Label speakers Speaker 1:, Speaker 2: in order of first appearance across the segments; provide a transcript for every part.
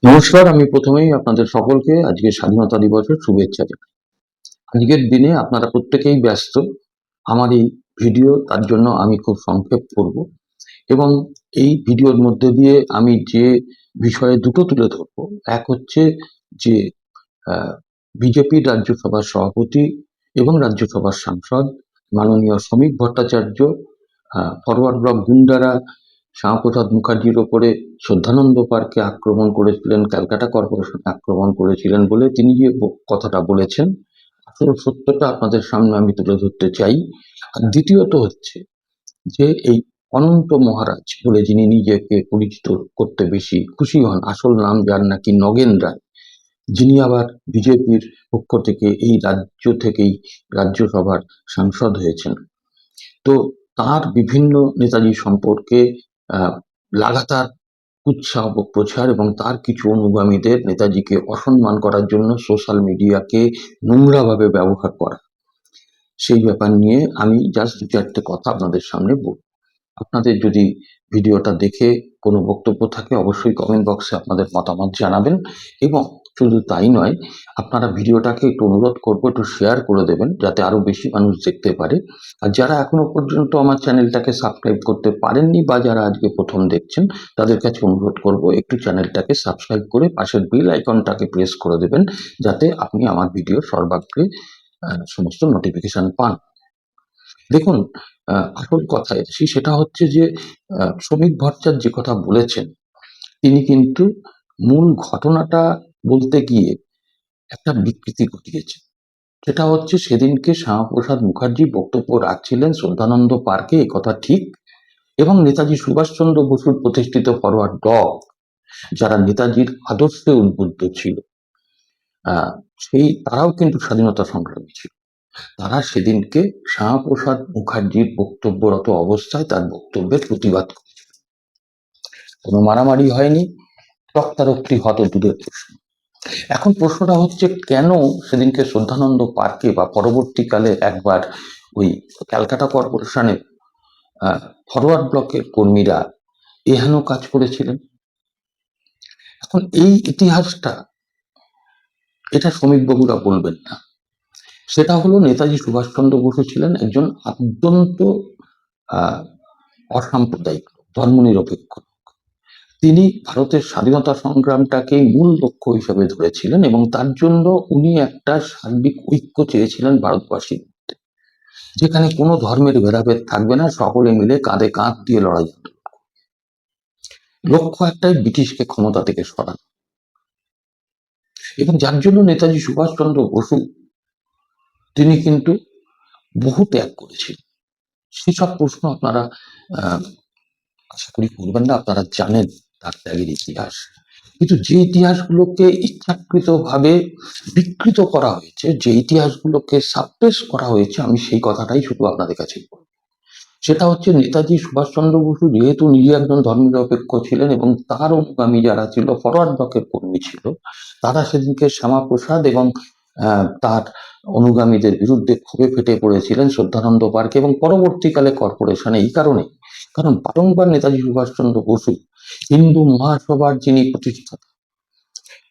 Speaker 1: নমস্কার, আমি প্রথমেই আপনাদের সকলকে আজকে স্বাধীনতা দিবসের শুভেচ্ছা জানাই। আজকের দিনে আপনারা প্রত্যেকেই ব্যস্ত। আমার এই ভিডিও তার জন্য আমি খুব সংক্ষেপ করব এবং এই ভিডিওর মধ্যে দিয়ে আমি যে বিষয়ে দুটো তুলে ধরবো, এক হচ্ছে যে বিজেপির রাজ্যসভার সভাপতি এবং রাজ্যসভার সাংসদ মাননীয় শ্রমিক ভট্টাচার্য ফরওয়ার্ড ব্লক গুন্ডারা শ্যামাপ্রসাদ মুখার্জির ওপরে শ্রদ্ধানন্দ পার্কে আক্রমণ করেছিলেন, ক্যালকাটা কর্পোরেশন আক্রমণ করেছিলেন বলে তিনি যে কথাটা বলেছেন, আসল সত্যটা আপনাদের সামনে আমি তুলে ধরতে চাই। আর দ্বিতীয়ত হচ্ছে যে এই অনন্ত মহারাজ বলে যিনি নিজেকে পরিচিত করতে বেশি খুশি হন, আসল নাম যার নাকি নগেন রায়, যিনি আবার বিজেপির পক্ষ থেকে এই রাজ্য থেকেই রাজ্যসভার সাংসদ হয়েছেন। তো তার বিভিন্ন নেতাজি সম্পর্কে লাগাতার উৎসাহ প্রচার এবং তার কিছু অনুগামীদের নেতাজিকে অসম্মান করার জন্য সোশ্যাল মিডিয়াকে নোংরাভাবে ব্যবহার করা, সেই ব্যাপার নিয়ে আমি জাস্ট দু চারটে কথা আপনাদের সামনে বলব। আপনাদের যদি ভিডিওটা দেখে কোনো বক্তব্য থাকে অবশ্যই কমেন্ট বক্সে আপনাদের মতামত জানাবেন, এবং শুধু তাই নয়, আপনারা ভিডিওটাকে একটু অনুরোধ করবো একটু শেয়ার করে দেবেন যাতে আরো বেশি মানুষ দেখতে পারে। আর যারা এখনো পর্যন্ত আমার চ্যানেলটাকে সাবস্ক্রাইব করতে পারেননি বা যারা আজকে প্রথম দেখছেন, তাদের কাছে অনুরোধ করব একটু চ্যানেলটাকে সাবস্ক্রাইব করে পাশের বেল আইকনটাকে প্রেস করে দেবেন, যাতে আপনি আমার ভিডিও সর্বাগ্রে সমস্ত নোটিফিকেশন পান। দেখুন, আসল কথায় আসি, সেটা হচ্ছে যে শ্রমিক ভট্টাচার্য যে কথা বলেছেন, তিনি কিন্তু মূল ঘটনাটা বলতে গিয়ে একটা বিকৃতি ঘটিয়েছেন। সেটা হচ্ছে সেদিনকে শ্যামাপ্রসাদ মুখার্জি বক্তব্য রাখছিলেন শ্রদ্ধানন্দ পার্কে, একথা ঠিক, এবং নেতাজি সুভাষচন্দ্র বসুর প্রতিষ্ঠিত ফরওয়ার্ড ব্লক, যারা নেতাজির আদর্শে উদ্বুদ্ধ ছিল, তারাও কিন্তু স্বাধীনতা সংগ্রামী ছিল। তারা সেদিনকে শ্যামাপ্রসাদ মুখার্জির বক্তব্যরত অবস্থায় তার বক্তব্যের প্রতিবাদ করেছিল। কোনো মারামারি হয়নি, রক্তারক্তি হত দূরের প্রশ্ন। এখন প্রশ্নটা হচ্ছে, কেন সেদিনকে শ্রদ্ধানন্দ পার্কে বা পরবর্তীকালে একবার ওই ক্যালকাটা কর্পোরেশনের ফরওয়ার্ড ব্লকের কর্মীরা এহেন কাজ করেছিলেন? এখন এই ইতিহাসটা, এটা শ্রমিকবাবুরা বলবেন না। সেটা হলো, নেতাজি সুভাষচন্দ্র বসু ছিলেন একজন অত্যন্ত অসাম্প্রদায়িক, ধর্মনিরপেক্ষ। তিনি ভারতের স্বাধীনতা সংগ্রামটাকে মূল লক্ষ্য হিসেবে ধরেছিলেন এবং তার জন্য উনি একটা সার্বিক ঐক্য চেয়েছিলেন ভারতবাসীর মধ্যে, যেখানে কোনো ধর্মের ভেদাভেদ থাকবে না, সকলে মিলে কাঁধে কাঁধ দিয়ে লড়াই করবে। লক্ষ্য একটাই, ব্রিটিশকে ক্ষমতা থেকে সরানো। এবং যার জন্য নেতাজি সুভাষচন্দ্র বসু তিনি কিন্তু বহু ত্যাগ করেছিলেন। সেসব প্রশ্ন আপনারা আশা করি করবেন না, আপনারা জানেন তার ত্যাগের ইতিহাস। কিন্তু যে ইতিহাসগুলোকে ইচ্ছাকৃতভাবে বিকৃত করা হয়েছে, যে ইতিহাসগুলোকে সাপ্রেস করা হয়েছে, আমি সেই কথাটাই শুধু আপনাদের কাছে বলব। সেটা হচ্ছে, নেতাজি সুভাষচন্দ্র বসু যেহেতু নিজে একজন ধর্মনিরপেক্ষ ছিলেন এবং তার অনুগামী যারা ছিল, ফরওয়ার্ড ব্লকের কর্মী ছিল, তারা সেদিনকে শ্যামাপ্রসাদ এবং তার অনুগামীদের বিরুদ্ধে ক্ষোভে ফেটে পড়েছিলেন শ্রদ্ধানন্দ পার্কে এবং পরবর্তীকালে কর্পোরেশনে। এই কারণে, কারণ বারংবার নেতাজি সুভাষচন্দ্র বসু হিন্দু মহাসভার যিনি প্রতিষ্ঠাতা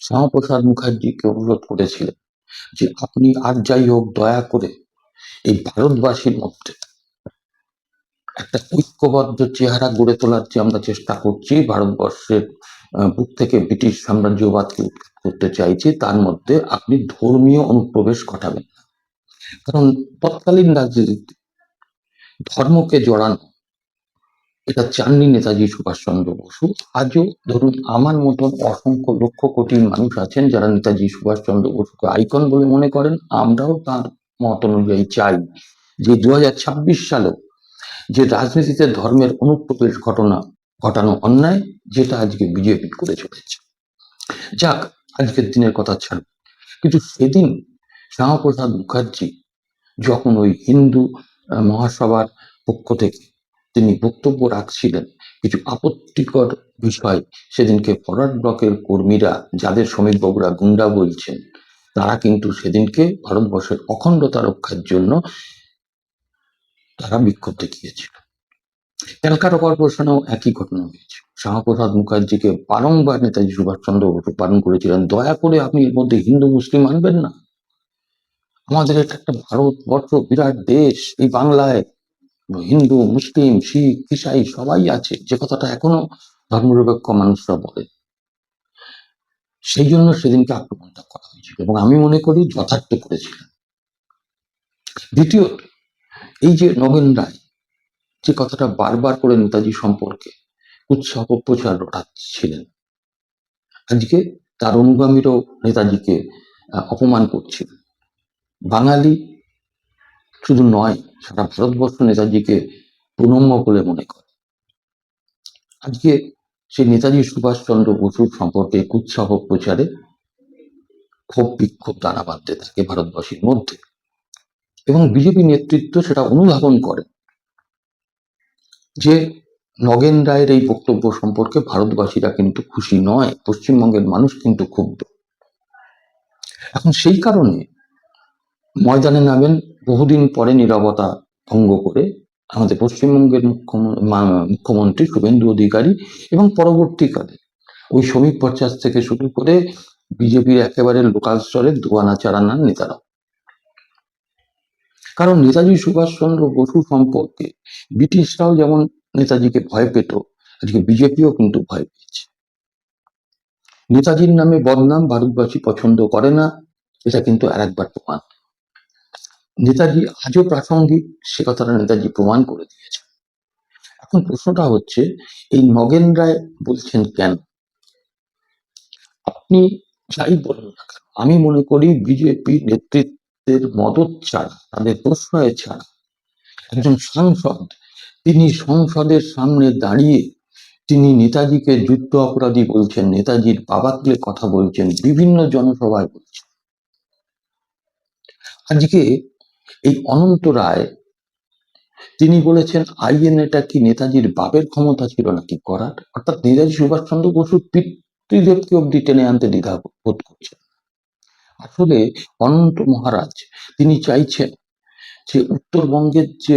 Speaker 1: শ্যামাপ্রসাদ মুখার্জিকে অনুরোধ করেছিলেন যে আপনি আর যাই হোক দয়া করে এই ভারতবাসীর মধ্যে একটা ঐক্যবদ্ধ চেহারা গড়ে তোলার যে আমরা চেষ্টা করছি, ভারতবর্ষের বুক থেকে ব্রিটিশ সাম্রাজ্যবাদকে উৎখাত করতে চাইছি, তার মধ্যে আপনি ধর্মীয় অনুপ্রবেশ ঘটাবেন না। কারণ তৎকালীন রাজনীতিতে ধর্মকে জড়ানো, এটা চাননি নেতাজি সুভাষচন্দ্র বসু। আজও ধরুন আমার মতন অসংখ্য লক্ষ কোটি মানুষ আছেন যারা নেতাজি সুভাষচন্দ্র বসুকে আইকন বলে মনে করেন। আমরাও তার মত অনুযায়ী চাই যে 2026 সালেও যে রাজনীতিতে ধর্মের অনুপ্রবেশ ঘটানো অন্যায়, যেটা আজকে বিজেপি করে চলেছে। যাক, আজকের দিনের কথা ছাড়ব, কিন্তু সেদিন শ্যামাপ্রসাদ মুখার্জি যখন ওই হিন্দু মহাসভার পক্ষ থেকে তিনি বক্তব্য রাখছিলেন, কিছু আপত্তিকর বিষয় সেদিনকে ফরওয়ার্ড ব্লকের কর্মীরা, যাদের শ্রমিকবাবুরা গুন্ডা বলছেন, তারা কিন্তু সেদিনকে ভারতবর্ষের অখণ্ডতা রক্ষার জন্য তারা বিক্ষোভ দেখিয়েছিল। ক্যালকাটা কর্পোরেশনেও একই ঘটনা হয়েছে। শ্যামাপ্রসাদ মুখার্জিকে বারংবার নেতাজি সুভাষচন্দ্র বসু পালন করেছিলেন। দয়া করে আপনি এর মধ্যে হিন্দু মুসলিম আনবেন না। আমাদের এটা একটা ভারতবর্ষ, বিরাট দেশ। এই বাংলায় হিন্দু মুসলিম শিখ ইসাই সবাই আছে, যে কথাটা এখনো ধর্মনিরপেক্ষ মানুষরা বলে। সেই জন্য সেদিনকে আক্রমণটা করা হয়েছিল এবং আমি মনে করি যথার্থ করেছিলেন। দ্বিতীয়ত, এই যে নগেন রায় যে কথাটা বারবার করে নেতাজি সম্পর্কে উৎসাহ প্রচার রটাচ্ছিলেন, আজকে তার অনুগামীরাও নেতাজিকে অপমান করছিল। বাঙালি শুধু নয়, সারা ভারতবর্ষ নেতাজিকে প্রণম্য বলে মনে করে। আজকে সেই নেতাজি সুভাষচন্দ্র বসুর সম্পর্কে উৎসাহ প্রচারে ক্ষোভ বিক্ষোভ দানা বাঁধতে থাকে ভারতবাসীর মধ্যে, এবং বিজেপি নেতৃত্ব সেটা অনুধাবন করে যে নগেন রায়ের এই বক্তব্য সম্পর্কে ভারতবাসীরা কিন্তু খুশি নয়, পশ্চিমবঙ্গের মানুষ কিন্তু ক্ষুব্ধ। এখন সেই কারণে ময়দানে নামেন বহুদিন পরে নীরবতা ভঙ্গ করে আমাদের পশ্চিমবঙ্গের মুখ্যমন্ত্রী শুভেন্দু অধিকারী, এবং পরবর্তীকালে ওই শ্রমিক ভট্টাচার্য থেকে শুরু করে বিজেপির একেবারে লোকাল স্তরের দোয়ানা চারানার নেতারা। কারণ নেতাজি সুভাষচন্দ্র বসু সম্পর্কে ব্রিটিশরাও যেমন নেতাজিকে ভয় পেত, আজকে বিজেপিও কিন্তু ভয় পেয়েছে। নেতাজির নামে বদনাম ভারতবাসী পছন্দ করে না, এটা কিন্তু আরেকবার প্রমাণ। নেতাজি আজও প্রাসঙ্গিক, সে কথাটা নেতাজি প্রমাণ করে দিয়েছে। এখন প্রশ্নটা হচ্ছে, এই নগেন রায় বলছেন কেন? আপনি যাই বলুন না কেন, আমি মনে করি বিজেপি নেতৃত্বের মদত ছাড়া, তাদের প্রশ্রয় ছাড়া একজন সাংসদ, তিনি সংসদের সামনে দাঁড়িয়ে তিনি নেতাজিকে যুদ্ধ অপরাধী বলছেন, নেতাজির বাবা তুলে কথা বলছেন, বিভিন্ন জনসভায় বলছেন। আজকে এই অনন্ত রায় তিনি বলেছেন আইএন এটা কি নেতাজির বাপের ক্ষমতা ছিল নাকি করার, অর্থাৎ নেতাজি সুভাষচন্দ্র বসুর পিতৃদেবকে অব্দি টেনে আনতে দ্বিধা বোধ করছেন। আসলে অনন্ত মহারাজ তিনি চাইছেন যে উত্তরবঙ্গের যে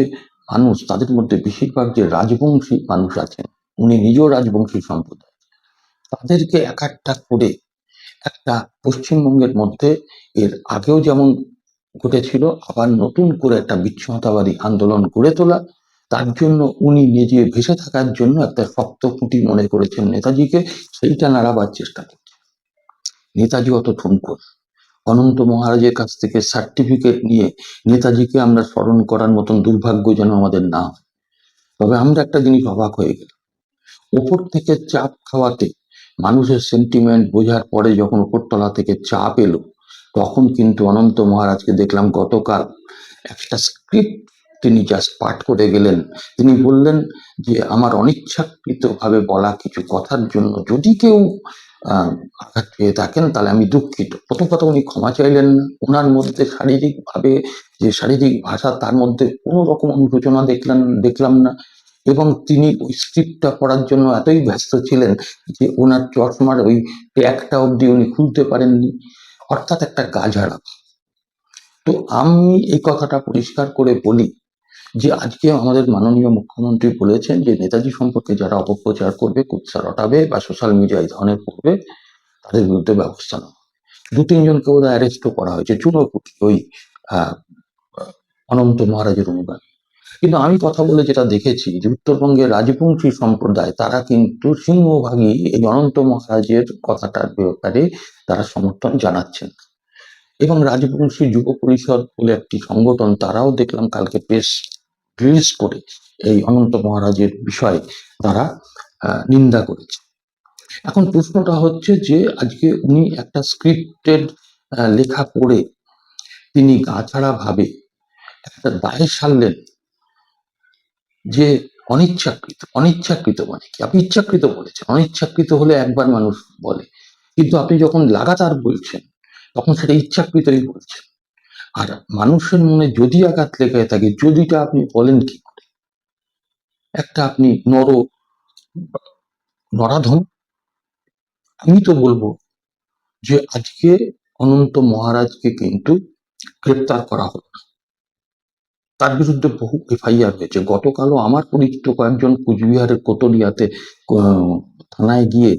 Speaker 1: মানুষ, তাদের মধ্যে বেশিরভাগ যে রাজবংশী মানুষ আছেন, উনি নিজেও রাজবংশী সম্প্রদায়, তাদেরকে একটা করে একটা পশ্চিমবঙ্গের মধ্যে এর আগেও যেমন ঘটেছিল, আবার নতুন করে একটা বিচ্ছিন্নতাবাদী আন্দোলন গড়ে তোলা। তার জন্য উনি নিজে ভেসে থাকার জন্য একটা শক্ত খুঁটি মনে করেছেন নেতাজিকে, সেইটা নাড়াবার চেষ্টা করছেন। নেতাজি অত ঠুনকো। অনন্ত মহারাজের কাছ থেকে সার্টিফিকেট নিয়ে নেতাজিকে আমরা স্মরণ করার মতন দুর্ভাগ্য যেন আমাদের না হয়। তবে আমরা একটা জিনিস অবাক হয়ে গেল, ওপর থেকে চাপ খাওয়াতে, মানুষের সেন্টিমেন্ট বোঝার পরে যখন উপরতলা থেকে চাপ এলো, তখন কিন্তু অনন্ত মহারাজকে দেখলাম গতকাল একটা স্ক্রিপ্ট তিনি জাস্ট পাঠ করে গেলেন। তিনি বললেন যে আমার অনিচ্ছাকৃতভাবে বলা কিছু কথার জন্য যদি কেউ আঘাত পেয়ে থাকেন তাহলে আমি দুঃখিত। প্রথম কথা, উনি ক্ষমা চাইলেন না। ওনার মধ্যে শারীরিকভাবে যে শারীরিক ভাষা, তার মধ্যে কোনো রকম অনুশোচনা দেখলাম না। এবং তিনি ওই স্ক্রিপ্টটা পড়ার জন্য এতই ব্যস্ত ছিলেন যে ওনার চশমার ওই ট্যাগটা অবধি উনি খুলতে পারেননি, অর্থাৎ একটা গাঝাড়া। তো আমি এই কথাটা পরিষ্কার করে বলি যে আজকে আমাদের মাননীয় মুখ্যমন্ত্রী বলেছেন যে নেতাজি সম্পর্কে যারা অপপ্রচার করবে, কুৎসা রটাবে বা সোশ্যাল মিডিয়ায় এই ধরনের করবে, তাদের বিরুদ্ধে ব্যবস্থা নেওয়া। 2-3 জনকে বোধহয় অ্যারেস্টও করা হয়েছে, চুনোপুটি ওই অনন্ত মহারাজের অনুগামী। কিন্তু আমি কথা বলে যেটা দেখেছি যে উত্তরবঙ্গের রাজবংশী সম্প্রদায় তারা কিন্তু সিংহভাগই এই অনন্ত মহারাজের কথাটার ব্যাপারে তারা সমর্থন জানাচ্ছেন। এবং রাজবংশী যুব পরিষদ বলে একটি সংগঠন, তারাও দেখলাম কালকে প্রেস রিলিজ করে এই অনন্ত মহারাজের বিষয়ে তারা নিন্দা করেছে। এখন প্রশ্নটা হচ্ছে যে আজকে উনি একটা স্ক্রিপ্টেড লেখা পড়ে তিনি গাছাড়া ভাবে একটা দায় সারলেন যে অনিচ্ছাকৃত মানে কি? আপনি ইচ্ছাকৃত বলেছেন, অনিচ্ছাকৃত হলে একবার মানুষ বলে, কিন্তু আপনি যখন লাগাতার বলছেন তখন সেটা ইচ্ছাকৃতই বলছেন। আর মানুষের মনে যদি আঘাত লেগে থাকে, যদিটা আপনি বলেন কি করে? একটা আপনি নরাধম। আমি তো বলবো যে আজকে অনন্ত মহারাজকে কিন্তু গ্রেপ্তার করা হলো না, তার বিরুদ্ধে বহু এফআইআর হয়েছে। গতকালও আমার পরিচিত কয়েকজন কুচবিহারের কোতলিয়াতে থানায় গিয়ে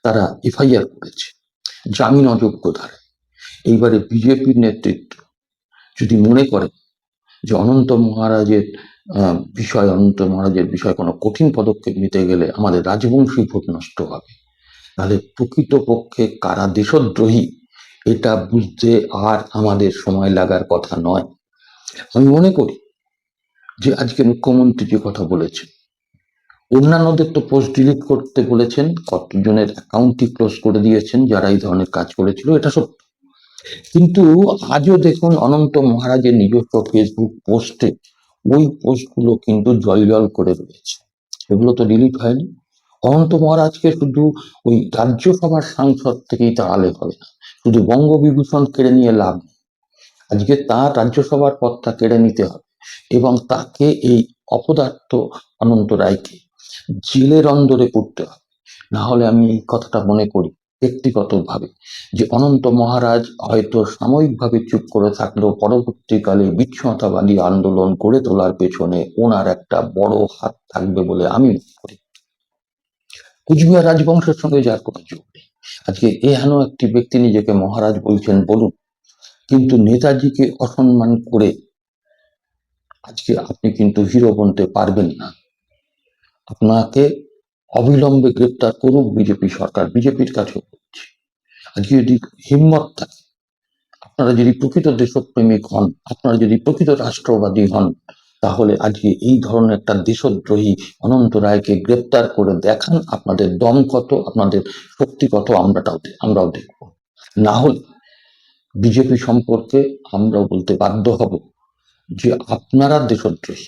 Speaker 1: তারা এফআইআর করেছে জামিন অযোগ্য ধারায়। এইবারে বিজেপির নেতৃত্ব যদি মনে করে যে অনন্ত মহারাজের বিষয়ে কোনো কঠিন পদক্ষেপ নিতে গেলে আমাদের রাজবংশী ভোট নষ্ট হবে, তাহলে প্রকৃতপক্ষে কারা দেশদ্রোহী এটা বুঝতে আর আমাদের সময় লাগার কথা নয়। আমি মনে করি যে আজকে মুখ্যমন্ত্রী যে কথা বলেছেন, অন্যান্যদের তো পোস্ট ডিলিট করতে বলেছেন, কতজনের অ্যাকাউন্টই ক্লোজ করে দিয়েছেন যারা এই ধরনের কাজ করেছিল, এটা সত্য। কিন্তু আজও দেখুন অনন্ত মহারাজের নিজস্ব ফেসবুক পোস্টে ওই পোস্টগুলো কিন্তু জল করে রয়েছে, এগুলো তো ডিলিট হয়নি। অনন্ত মহারাজকে শুধু ওই রাজ্যসভার সাংসদ থেকেই তাড়ালে হবে না, শুধু বঙ্গবিভূষণ কেড়ে নিয়ে লাভ নেই। আজকে তার রাজ্যসভার পদটা কেড়ে নিতে হবে এবং তাকে এই অপদার্থ অনন্ত রায়কে জেলের অন্দরে পড়তে হবে। না হলে আমি এই কথাটা মনে করি ব্যক্তিগতভাবে যে অনন্ত মহারাজ হয়তো সাময়িকভাবে চুপ করে থাকলেও পরবর্তীকালে বিচ্ছিন্নতাবাদী আন্দোলন গড়ে তোলার পেছনে ওনার একটা বড় হাত থাকবে বলে আমি মনে করি। কুচবিহার রাজবংশের সঙ্গে যার কোনো যোগ নেই। আজকে এহেন একটি ব্যক্তি নিজেকে মহারাজ বলছেন বলুন, কিন্তু নেতাজিকে অসম্মান করে আজকে আপনি কিন্তু হিরো বনতে পারবেন না। আপনাকে অবিলম্বে গ্রেপ্তার করুক বিজেপি সরকার, বিজেপির কাছেও করছে। আজকে যদি হিম্মত থাকে, আপনারা যদি প্রকৃত দেশপ্রেমিক হন, আপনারা যদি প্রকৃত রাষ্ট্রবাদী হন, তাহলে আজকে এই ধরনের একটা দেশদ্রোহী অনন্ত রায়কে গ্রেপ্তার করে দেখান। আপনাদের দম কত, আপনাদের শক্তি কত আমরাও দেখব। না হলে বিজেপি সম্পর্কে আমরাও বলতে বাধ্য হব যে আপনারা দেশদ্রোহী।